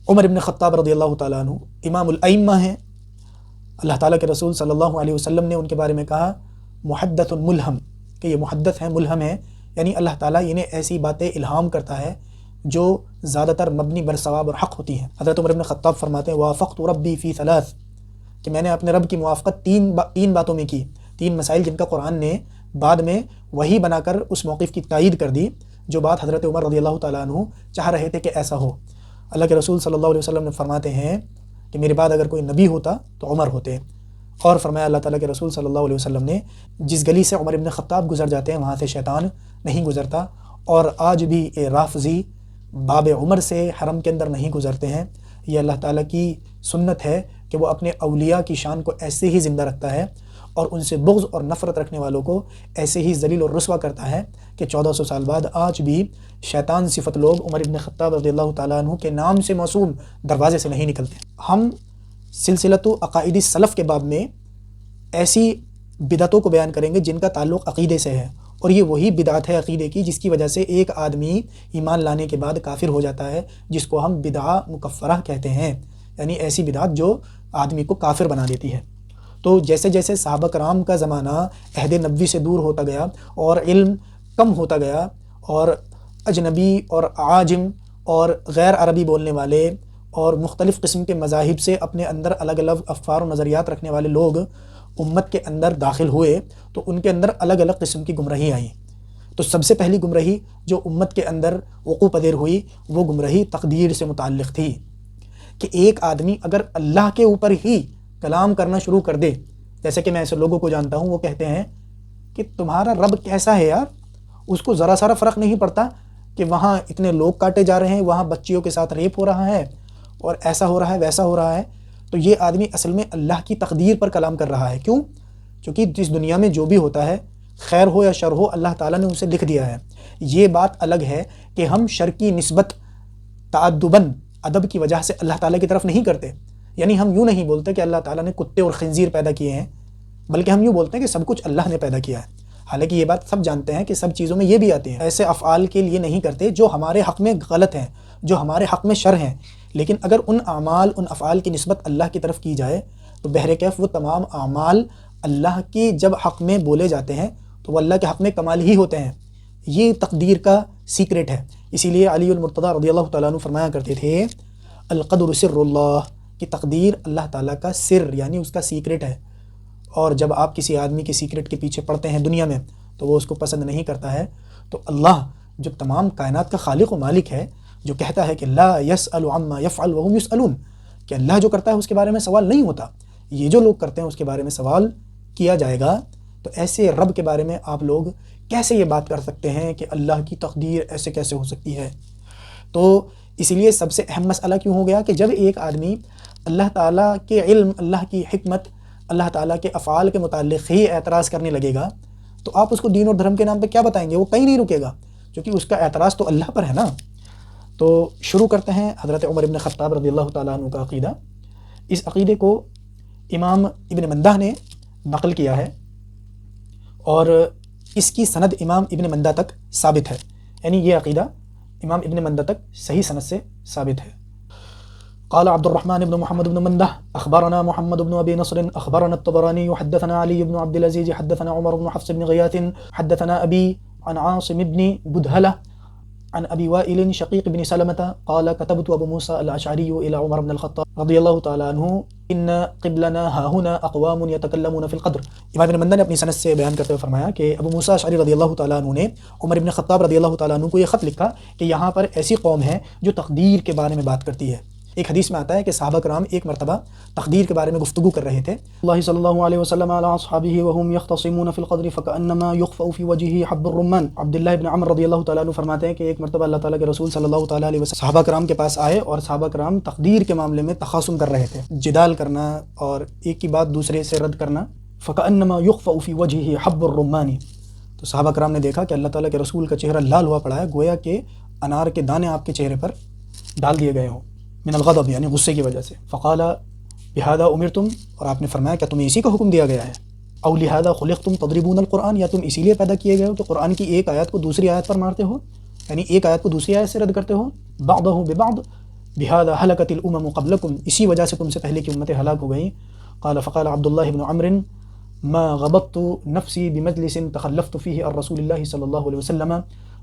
عمر ابن خطاب رضی اللہ تعالیٰ عنہ امام الائمہ ہیں، اللہ تعالیٰ کے رسول صلی اللہ علیہ وسلم نے ان کے بارے میں کہا محدث ملہم، کہ یہ محدث ہیں، ملہم ہیں، یعنی اللہ تعالیٰ انہیں ایسی باتیں الہام کرتا ہے جو زیادہ تر مبنی بر ثواب اور حق ہوتی ہیں۔ حضرت عمر ابن خطاب فرماتے ہیں وافقت ربی فی ثلاث، کہ میں نے اپنے رب کی موافقت تین باتوں میں کی، تین مسائل جن کا قرآن نے بعد میں وحی بنا کر اس موقف کی تائید کر دی جو بات حضرت عمر رضی اللہ تعالیٰ عنہ چاہ رہے تھے کہ ایسا ہو۔ اللہ کے رسول صلی اللہ علیہ وسلم نے فرماتے ہیں کہ میرے بعد اگر کوئی نبی ہوتا تو عمر ہوتے، اور فرمایا اللہ تعالیٰ کے رسول صلی اللہ علیہ وسلم نے جس گلی سے عمر ابن خطاب گزر جاتے ہیں وہاں سے شیطان نہیں گزرتا، اور آج بھی رافضی باب عمر سے حرم کے اندر نہیں گزرتے ہیں۔ یہ اللہ تعالیٰ کی سنت ہے کہ وہ اپنے اولیاء کی شان کو ایسے ہی زندہ رکھتا ہے اور ان سے بغض اور نفرت رکھنے والوں کو ایسے ہی ذلیل اور رسوا کرتا ہے کہ 1400 سال بعد آج بھی شیطان صفت لوگ عمر ابن خطاب رضی اللہ تعالیٰ عنہ کے نام سے موسوم دروازے سے نہیں نکلتے۔ ہم سلسلۃ عقائد سلف کے باب میں ایسی بدعتوں کو بیان کریں گے جن کا تعلق عقیدے سے ہے، اور یہ وہی بدعت ہے عقیدے کی جس کی وجہ سے ایک آدمی ایمان لانے کے بعد کافر ہو جاتا ہے، جس کو ہم بدعہ مکفرہ کہتے ہیں، یعنی ایسی بدعت جو آدمی کو کافر بنا دیتی ہے۔ تو جیسے جیسے صحابہ کرام کا زمانہ عہد نبوی سے دور ہوتا گیا اور علم کم ہوتا گیا، اور اجنبی اور عاجم اور غیر عربی بولنے والے اور مختلف قسم کے مذاہب سے اپنے اندر الگ الگ افکار و نظریات رکھنے والے لوگ امت کے اندر داخل ہوئے تو ان کے اندر الگ الگ قسم کی گمراہی آئیں۔ تو سب سے پہلی گمراہی جو امت کے اندر وقوع پذیر ہوئی وہ گمراہی تقدیر سے متعلق تھی، کہ ایک آدمی اگر اللہ کے اوپر ہی کلام کرنا شروع کر دے، جیسے کہ میں ایسے لوگوں کو جانتا ہوں وہ کہتے ہیں کہ تمہارا رب کیسا ہے یار، اس کو ذرا سارا فرق نہیں پڑتا کہ وہاں اتنے لوگ کاٹے جا رہے ہیں، وہاں بچیوں کے ساتھ ریپ ہو رہا ہے اور ایسا ہو رہا ہے ویسا ہو رہا ہے۔ تو یہ آدمی اصل میں اللہ کی تقدیر پر کلام کر رہا ہے۔ کیوں؟ چونکہ جس دنیا میں جو بھی ہوتا ہے خیر ہو یا شر ہو اللہ تعالیٰ نے اسے لکھ دیا ہے۔ یہ بات الگ ہے کہ ہم شر کی نسبت تعدباً ادب کی وجہ سے اللہ تعالیٰ کی طرف نہیں کرتے، یعنی ہم یوں نہیں بولتے کہ اللہ تعالیٰ نے کتے اور خنزیر پیدا کیے ہیں، بلکہ ہم یوں بولتے ہیں کہ سب کچھ اللہ نے پیدا کیا ہے۔ حالانکہ یہ بات سب جانتے ہیں کہ سب چیزوں میں یہ بھی آتے ہیں، ایسے افعال کے لیے نہیں کرتے جو ہمارے حق میں غلط ہیں، جو ہمارے حق میں شر ہیں، لیکن اگر ان اعمال ان افعال کی نسبت اللہ کی طرف کی جائے تو بہرکیف وہ تمام اعمال اللہ کی جب حق میں بولے جاتے ہیں تو وہ اللہ کے حق میں کمال ہی ہوتے ہیں۔ یہ تقدیر کا سیکرٹ ہے۔ اسی لیے علی المرتضیٰ رضی اللہ تعالیٰ عنہ فرمایا کرتے تھے القدر سر اللہ، کہ تقدیر اللہ تعالیٰ کا سر یعنی اس کا سیکرٹ ہے، اور جب آپ کسی آدمی کے سیکرٹ کے پیچھے پڑتے ہیں دنیا میں تو وہ اس کو پسند نہیں کرتا ہے۔ تو اللہ جو تمام کائنات کا خالق و مالک ہے، جو کہتا ہے کہ لا یسأل عما یفعل وهم یسألون، کہ اللہ جو کرتا ہے اس کے بارے میں سوال نہیں ہوتا، یہ جو لوگ کرتے ہیں اس کے بارے میں سوال کیا جائے گا، تو ایسے رب کے بارے میں آپ لوگ کیسے یہ بات کر سکتے ہیں کہ اللہ کی تقدیر ایسے کیسے ہو سکتی ہے؟ تو اسی لیے سب سے اہم مسئلہ کیوں ہو گیا کہ جب ایک آدمی اللہ تعالیٰ کے علم، اللہ کی حکمت، اللہ تعالیٰ کے افعال کے متعلق ہی اعتراض کرنے لگے گا تو آپ اس کو دین اور دھرم کے نام پہ کیا بتائیں گے؟ وہ کہیں نہیں رکے گا، کیونکہ اس کا اعتراض تو اللہ پر ہے نا۔ تو شروع کرتے ہیں حضرت عمر ابن خطاب رضی اللہ تعالیٰ عنہ کا عقیدہ۔ اس عقیدے کو امام ابن مندہ نے نقل کیا ہے اور اس کی سند امام ابن مندہ تک ثابت ہے، یعنی یہ عقیدہ امام ابن مندہ تک صحیح سند سے ثابت ہے۔ قال عبد الرحمن بن محمد بن مندہ اخبرنا محمد بن ابي نصر اخبرنا الطبراني حدثنا علي بن عبد العزيز حدثنا عمر بن حفص بن غياث حدثنا ابي عن عاصم بن بدهلة عن ابي وائل شقيق بن سلمة قال كتبت ابو موسى الاشعري الى عمر بن الخطاب رضي الله تعالى عنه ان قبلنا ها هنا اقوام يتكلمون في القدر۔ امام ابن مندہ نے اپنی سند سے بیان کرتے ہوئے فرمایا کہ ابو موسیٰ اشعری رضی اللہ تعالیٰ عنہ نے عمر بن خطاب رضی اللہ تعالیٰ عنہ کو یہ خط لکھا کہ یہاں پر ایسی قوم ہے جو تقدیر کے بارے میں بات کرتی ہے۔ ایک حدیث میں آتا ہے کہ صحابہ کرام ایک مرتبہ تقدیر کے بارے میں گفتگو کر رہے تھے، اللہ صلی اللہ علیہ وسلم علی اصحابہ وهم يختصمون في القدر فكأنما يخفأ في وجهه حب الرمان۔ عبداللہ ابن عمر رضی اللہ تعالیٰ عنہ فرماتے ہیں کہ ایک مرتبہ اللہ تعالیٰ کے رسول صلی اللہ تعالیٰ علیہ وسلم صحابہ کرام کے پاس آئے اور صحابہ کرام تقدیر کے معاملے میں تخاصم کر رہے تھے، جدال کرنا اور ایک کی بات دوسرے سے رد کرنا۔ فكأنما يخفأ في وجهه حب الرمان، تو صحابہ کرام نے دیکھا کہ اللہ تعالیٰ کے رسول کا چہرہ لال ہوا پڑا ہے، گویا کہ انار کے دانے آپ کے چہرے پر ڈال دیے گئے ہوں، من الغضب یعنی غصے کی وجہ سے۔ فقال بهذا امرتم، اور آپ نے فرمایا کہ تمہیں اسی کا حکم دیا گیا ہے، او لہذا خلقتم تضربون القرآن، یا تم اسی لیے پیدا کیے گئے ہو کہ قرآن کی ایک آیت کو دوسری آیت پر مارتے ہو، یعنی ایک آیت کو دوسری آیت سے رد کرتے ہو، بعضہ ببعض، بہذا ہلکت الامم قبلکم، اسی وجہ سے تم سے پہلے کی امتیں ہلاک ہو گئیں۔ قال فقال عبداللہ بن عمرو ما غبطت نفسی بمجلس تخلفت فيه عن رسول اللہ صلی اللہ علیہ وسلم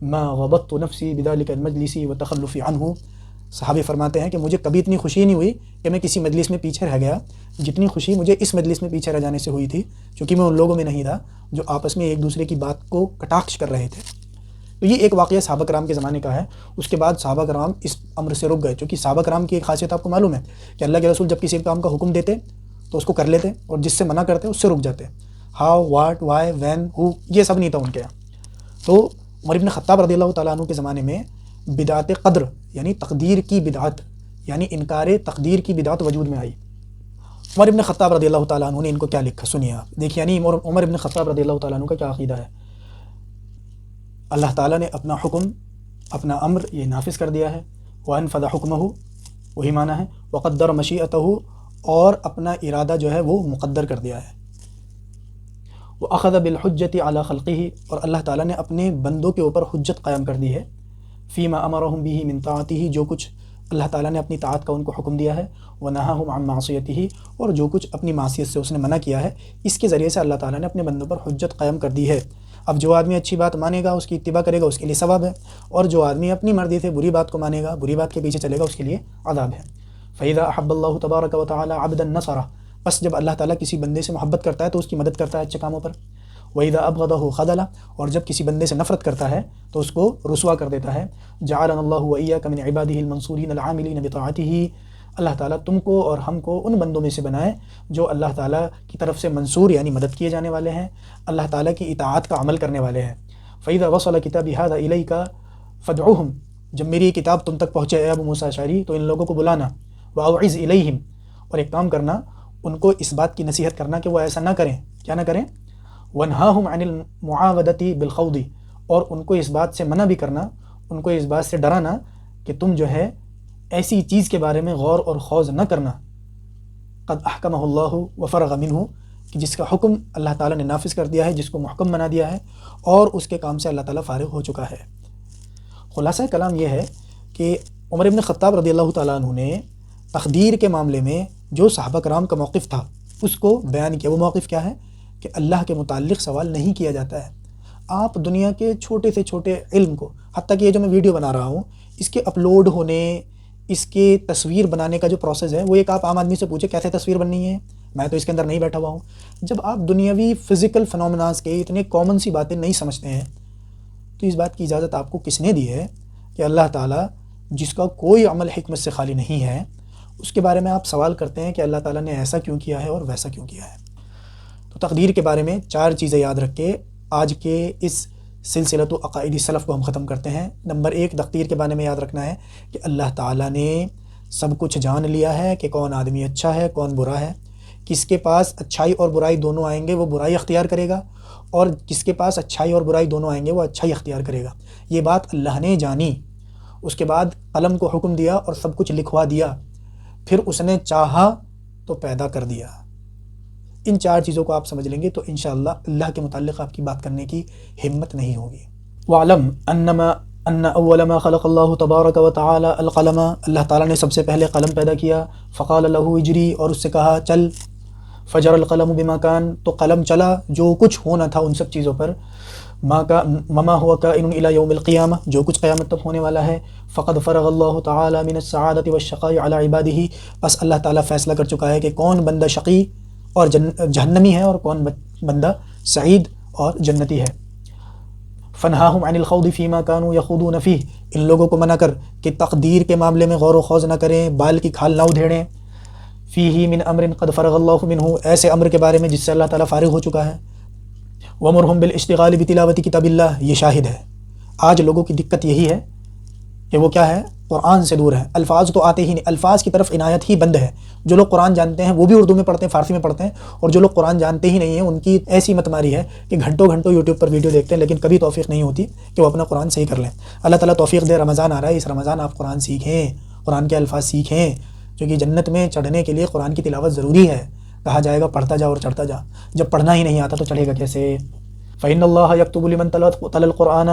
ما غبطت نفسی بذلك المجلس وتخلفی عنہ۔ صحابی فرماتے ہیں کہ مجھے کبھی اتنی خوشی نہیں ہوئی کہ میں کسی مجلس میں پیچھے رہ گیا، جتنی خوشی مجھے اس مجلس میں پیچھے رہ جانے سے ہوئی تھی، چونکہ میں ان لوگوں میں نہیں تھا جو آپس میں ایک دوسرے کی بات کو کٹاخش کر رہے تھے۔ تو یہ ایک واقعہ صحابہ کرام کے زمانے کا ہے۔ اس کے بعد صحابہ کرام اس امر سے رک گئے، چونکہ صحابہ کرام کی ایک خاصیت آپ کو معلوم ہے کہ اللہ کے رسول جب کسی کام کا حکم دیتے تو اس کو کر لیتے، اور جس سے منع کرتے اس سے رک جاتے۔ ہاؤ، واٹ، وائی، وین، ہو، یہ سب نہیں تھا ان کے یہاں۔ تو عمر بن خطاب رضی اللہ تعالیٰ عنہ کے زمانے میں بدعت قدر یعنی تقدیر کی بدعت، یعنی انکار تقدیر کی بدعت وجود میں آئی۔ عمر بن خطاب رضی اللہ تعالیٰ عنہ نے ان کو کیا لکھا، سنیے آپ، دیکھیے یعنی عمر بن خطاب رضی اللہ تعالیٰ عنہ کا کیا عقیدہ ہے۔ اللہ تعالیٰ نے اپنا حکم، اپنا امر یہ نافذ کر دیا ہے، وَأَنفَذَ حُکْمَهُ، وہی معنی ہے، وَقَدَّرَ مَشِیئَتَهُ، اور اپنا ارادہ جو ہے وہ مقدر کر دیا ہے، وَأَخَذَ بِالْحُجَّةِ عَلَى خَلْقِهِ، اور اللہ تعالیٰ نے اپنے بندوں کے اوپر حجت قائم کر دی ہے، فِيمَا أَمَرَهُمْ بِهِ مِن طَاعَتِهِ، جو کچھ اللہ تعالیٰ نے اپنی طاعت کا ان کو حکم دیا ہے، وَنَهَاهُمْ عَن مَعْصِيَتِهِ، اور جو کچھ اپنی معصیت سے اس نے منع کیا ہے، اس کے ذریعے سے اللہ تعالیٰ نے اپنے بندوں پر حجت قائم کر دی ہے۔ اب جو آدمی اچھی بات مانے گا، اس کی اتباع کرے گا، اس کے لیے ثواب ہے، اور جو آدمی اپنی مرضی سے بری بات کو مانے گا، بری بات کے پیچھے چلے گا، اس کے لیے عذاب ہے۔ فَإِذَا أَحَبَّ اللَّهُ تَبَارَكَ وَتَعَالَى عَبْدًا نَصَرَهُ، بس جب اللہ تعالیٰ کسی بندے سے محبت کرتا ہے تو اس کی مدد کرتا ہے اچھے کاموں پر۔ وَإِذَا أَبْغَضَهُ خَذَلَهُ، اور جب کسی بندے سے نفرت کرتا ہے تو اس کو رسوا کر دیتا ہے۔ جَعَلَنَا اللَّهُ وَإِيَّاكَ مِنْ عِبَادِهِ الْمَنْصُورِينَ الْعَامِلِينَ بِطَاعَتِهِ، اللہ تعالیٰ تم کو اور ہم کو ان بندوں میں سے بنائے جو اللہ تعالیٰ کی طرف سے منصور یعنی مدد کیے جانے والے ہیں، اللہ تعالیٰ کی اطاعت کا عمل کرنے والے ہیں۔ فَإِذَا وَصَلَ كِتَابِي هَذَا إِلَيْكَ فَادْعُهُمْ، جب میری یہ کتاب تم تک پہنچے اے ابو موسیٰ اشعری تو ان لوگوں کو بلانا، وَأَوْعِزْ إِلَيْهِمْ، اور ایک کام کرنا، ان کو اس بات کی نصیحت کرنا کہ وہ ایسا نہ کریں، کیا نہ کریں، وَانْهَاهُمْ عَنِ الْمُعَاوَدَةِ بِالْخَوْضِ، اور ان کو اس بات سے منع بھی کرنا، ان کو اس بات سے ڈرانا کہ تم جو ہے ایسی چیز کے بارے میں غور اور خوض نہ کرنا، قد احکمہ اللہ وفرغ منہ، کہ جس کا حکم اللہ تعالیٰ نے نافذ کر دیا ہے، جس کو محکم بنا دیا ہے، اور اس کے کام سے اللہ تعالیٰ فارغ ہو چکا ہے۔ خلاصہ کلام یہ ہے کہ عمر بن خطاب رضی اللہ تعالیٰ عنہ نے تقدیر کے معاملے میں جو صحابہ کرام کا موقف تھا اس کو بیان کیا۔ وہ موقف کیا ہے کہ اللہ کے متعلق سوال نہیں کیا جاتا ہے۔ آپ دنیا کے چھوٹے سے چھوٹے علم کو، حتیٰ کہ یہ جو میں ویڈیو بنا رہا ہوں، اس کے اپلوڈ ہونے، اس کے تصویر بنانے کا جو پروسیس ہے، وہ ایک آپ عام آدمی سے پوچھے کیسے تصویر بننی ہے، میں تو اس کے اندر نہیں بیٹھا ہوا ہوں۔ جب آپ دنیاوی فزیکل فنومناز کے اتنے کامن سی باتیں نہیں سمجھتے ہیں تو اس بات کی اجازت آپ کو کس نے دی ہے کہ اللہ تعالیٰ جس کا کوئی عمل حکمت سے خالی نہیں ہے، اس کے بارے میں آپ سوال کرتے ہیں کہ اللہ تعالیٰ نے ایسا کیوں کیا ہے اور ویسا کیوں کیا ہے۔ تو تقدیر کے بارے میں 4 چیزیں یاد رکھ کے آج کے اس سلسلۃ عقائد سلف کو ہم ختم کرتے ہیں۔ نمبر 1، تقدیر کے بارے میں یاد رکھنا ہے کہ اللہ تعالیٰ نے سب کچھ جان لیا ہے کہ کون آدمی اچھا ہے کون برا ہے۔ کس کے پاس اچھائی اور برائی دونوں آئیں گے وہ برائی اختیار کرے گا، اور جس کے پاس اچھائی اور برائی دونوں آئیں گے وہ اچھائی اختیار کرے گا۔ یہ بات اللہ نے جانی، اس کے بعد قلم کو حکم دیا اور سب کچھ لکھوا دیا، پھر اس نے چاہا تو پیدا کر دیا۔ ان 4 چیزوں کو آپ سمجھ لیں گے تو انشاءاللہ اللہ کے متعلق آپ کی بات کرنے کی ہمت نہیں ہوگی۔ وَعْلَمْ أَنَّ أَوَّلَ مَا خَلَقَ اللَّهُ تَبَارَكَ وَتَعَالَى الْقَلَمَ، اللہ تعالیٰ نے سب سے پہلے قلم پیدا کیا، فَقَالَ لَهُ اجْرِي، اور اس سے کہا چل، فَجَرَ الْقَلَمُ بِمَا كَانَ، تو قلم چلا جو کچھ ہونا تھا ان سب چیزوں پر، مَا هُوَ كَائِنٌ إِلَى يَوْمِ الْقِيَامَةِ، جو کچھ قیامت تک ہونے والا ہے، فَقَدْ فَرَغَ اللَّهُ تَعَالَى مِنَ السَّعَادَةِ وَالشَّقَاءِ عَلَى عِبَادِهِ، بس اللہ تعالیٰ فیصلہ کر چکا ہے کہ کون بندہ شقی اور جہنمی ہے اور کون بندہ سعید اور جنتی ہے۔ فَنْهَاهُمْ عَنِ الْخَوْضِ فِي مَا كَانُوا يَخُوضُونَ فِيهِ، ان لوگوں کو منع کر کہ تقدیر کے معاملے میں غور و خوض نہ کریں، بال کی کھال نہ ادھیڑیں، فِيهِ مِنْ أَمْرٍ قَدْ فَرَغَ اللَّهُ مِنْهُ، ایسے امر کے بارے میں جس سے اللہ تعالیٰ فارغ ہو چکا ہے۔ وَمُرْهُمْ بِالْإِشْتِغَالِ بِتِلَاوَةِ كِتَابِ اللَّهِ، یہ شاہد ہے۔ آج لوگوں کی دقت یہی ہے کہ وہ کیا ہے، قرآن سے دور ہے، الفاظ تو آتے ہی نہیں، الفاظ کی طرف عنایت ہی بند ہے۔ جو لوگ قرآن جانتے ہیں وہ بھی اردو میں پڑھتے ہیں، فارسی میں پڑھتے ہیں، اور جو لوگ قرآن جانتے ہی نہیں ہیں ان کی ایسی مت ماری ہے کہ گھنٹوں گھنٹوں یوٹیوب پر ویڈیو دیکھتے ہیں لیکن کبھی توفیق نہیں ہوتی کہ وہ اپنا قرآن صحیح کر لیں۔ اللہ تعالیٰ توفیق دے، رمضان آ رہا ہے، اس رمضان آپ قرآن سیکھیں، قرآن کے الفاظ سیکھیں، کیونکہ جنت میں چڑھنے کے لیے قرآن کی تلاوت ضروری ہے۔ کہا جائے گا پڑھتا جا اور چڑھتا جا، جب پڑھنا ہی نہیں آتا تو چڑھے گا کیسے؟ فَإِنَّ اللَّهَ يَكْتُبُ لِمَنْ تَلَا الْقُرْآنَ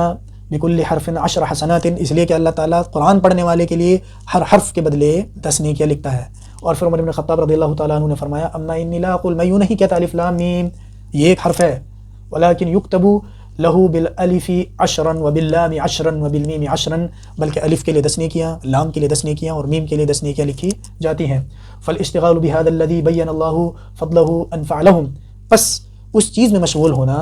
بکل حرف 10 حسنات، اس لیے کہ اللہ تعالیٰ قرآن پڑھنے والے کے لیے ہر حرف کے بدلے 10 نیکیاں لکھتا ہے۔ اور پھر عمر بن خطاب رضی اللہ تعالیٰ عنہ نے فرمایا اما انی لا اقول، میں یوں نہیں کہتا الف لام میم یہ ایک حرف ہے، ولیکن یکتب لہ بالالف 10 وباللام 10 وبالمیم 10، بلکہ الف کے لیے 10 نیکیاں، لام کے لیے 10 نیکیاں اور میم کے لیے 10 نیکیاں لکھی جاتی ہیں۔ فالاشتغال بهذا الذي بین اللہ فضلہ انفع لهم، پس اس چیز میں مشغول ہونا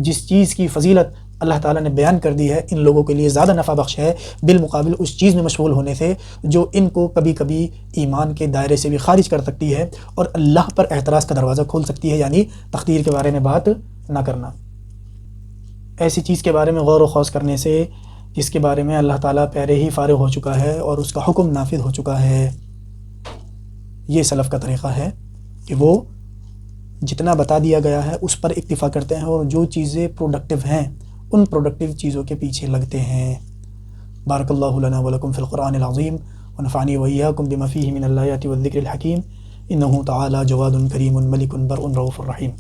جس چیز کی فضیلت اللہ تعالیٰ نے بیان کر دی ہے ان لوگوں کے لیے زیادہ نفع بخش ہے، بالمقابل اس چیز میں مشغول ہونے سے جو ان کو کبھی کبھی ایمان کے دائرے سے بھی خارج کر سکتی ہے اور اللہ پر اعتراض کا دروازہ کھول سکتی ہے، یعنی تقدیر کے بارے میں بات نہ کرنا، ایسی چیز کے بارے میں غور و خوض کرنے سے جس کے بارے میں اللہ تعالیٰ پہلے ہی فارغ ہو چکا ہے اور اس کا حکم نافذ ہو چکا ہے۔ یہ سلف کا طریقہ ہے کہ وہ جتنا بتا دیا گیا ہے اس پر اکتفا کرتے ہیں اور جو چیزیں پروڈکٹیو ہیں ان پروڈکٹیو چیزوں کے پیچھے لگتے ہیں۔ بارک اللہ لنا ولکم فی القرآن العظیم ونفعنی وإیاکم بما فیہ من الآیات والذکر الحکیم، انہ تعالی جواد کریم ملک بر رؤوف رحیم۔